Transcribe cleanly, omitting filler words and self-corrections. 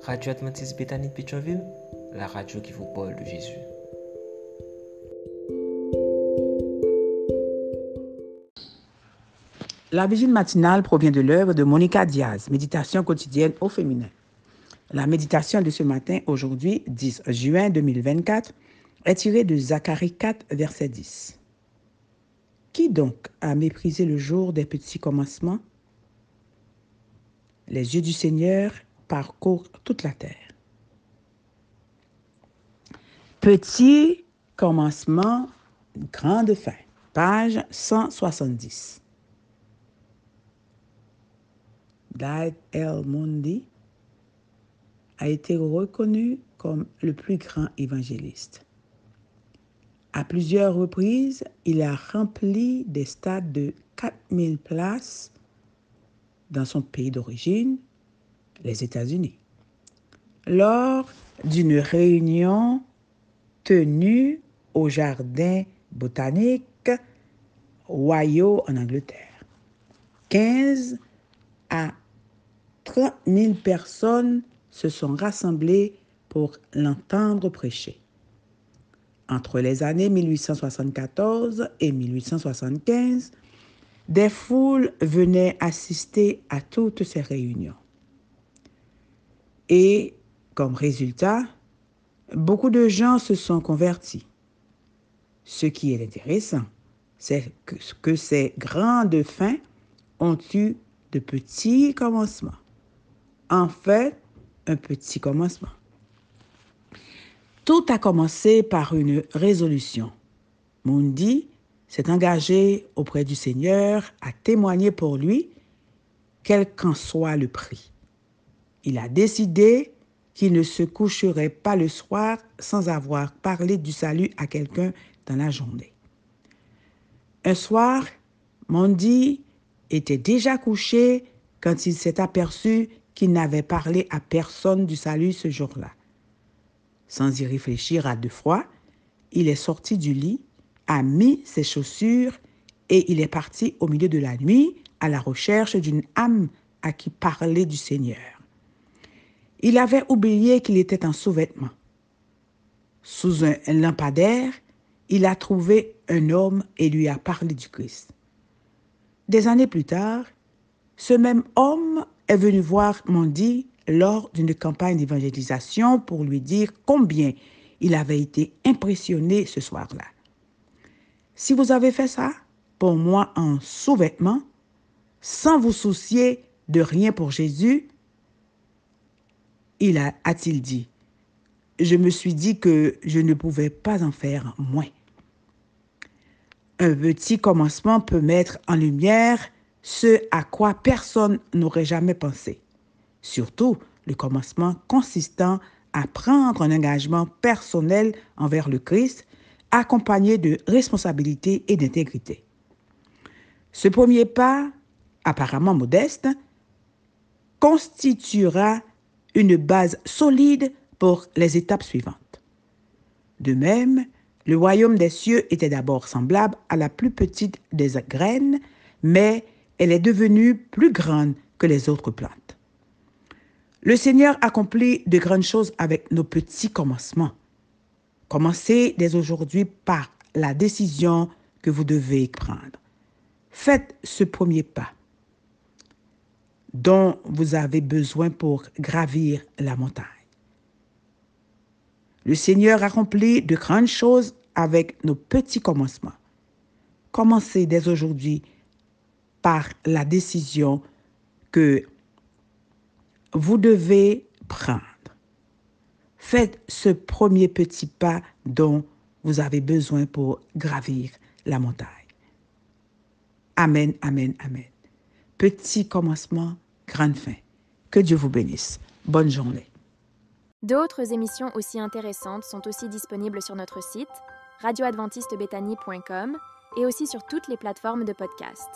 Radio Adventiste Béthanie de Pétionville, la radio qui vous parle de Jésus. La vigile matinale provient de l'œuvre de Monica Diaz, Méditation quotidienne au féminin. La méditation de ce matin, aujourd'hui, 10 juin 2024, est tirée de Zacharie 4, verset 10. Qui donc a méprisé le jour des petits commencements? Les yeux du Seigneur parcourent toute la terre. Petit commencement, grande fin. Page 170. David El-Mondi a été reconnu comme le plus grand évangéliste. À plusieurs reprises, il a rempli des stades de 4000 places dans son pays d'origine, les États-Unis. Lors d'une réunion tenue au Jardin botanique Royal en Angleterre, 15 à 30 000 personnes se sont rassemblées pour l'entendre prêcher. Entre les années 1874 et 1875, des foules venaient assister à toutes ces réunions. Et, comme résultat, beaucoup de gens se sont convertis. Ce qui est intéressant, c'est que ces grandes fins ont eu de petits commencements. En fait, un petit commencement. Tout a commencé par une résolution. Mondi s'est engagé auprès du Seigneur à témoigner pour lui, quel qu'en soit le prix. Il a décidé qu'il ne se coucherait pas le soir sans avoir parlé du salut à quelqu'un dans la journée. Un soir, Mondi était déjà couché quand il s'est aperçu qu'il n'avait parlé à personne du salut ce jour-là. Sans y réfléchir à deux fois, il est sorti du lit, a mis ses chaussures et il est parti au milieu de la nuit à la recherche d'une âme à qui parler du Seigneur. Il avait oublié qu'il était en sous-vêtements. Sous un lampadaire, il a trouvé un homme et lui a parlé du Christ. Des années plus tard, ce même homme est venu voir Mondi lors d'une campagne d'évangélisation pour lui dire combien il avait été impressionné ce soir-là. Si vous avez fait ça, pour moi en sous-vêtements, sans vous soucier de rien pour Jésus, a-t-il dit, je me suis dit que je ne pouvais pas en faire moins. Un petit commencement peut mettre en lumière ce à quoi personne n'aurait jamais pensé. Surtout le commencement consistant à prendre un engagement personnel envers le Christ, accompagné de responsabilité et d'intégrité. Ce premier pas, apparemment modeste, constituera une base solide pour les étapes suivantes. De même, le royaume des cieux était d'abord semblable à la plus petite des graines, mais elle est devenue plus grande que les autres plantes. Le Seigneur accomplit de grandes choses avec nos petits commencements. Commencez dès aujourd'hui par la décision que vous devez prendre. Faites ce premier pas dont vous avez besoin pour gravir la montagne. Le Seigneur accomplit de grandes choses avec nos petits commencements. Commencez dès aujourd'hui par la décision que vous devez prendre. Faites ce premier petit pas dont vous avez besoin pour gravir la montagne. Amen, amen, amen. Petit commencement, grande fin. Que Dieu vous bénisse. Bonne journée. D'autres émissions aussi intéressantes sont aussi disponibles sur notre site radioadventistebethany.com et aussi sur toutes les plateformes de podcast.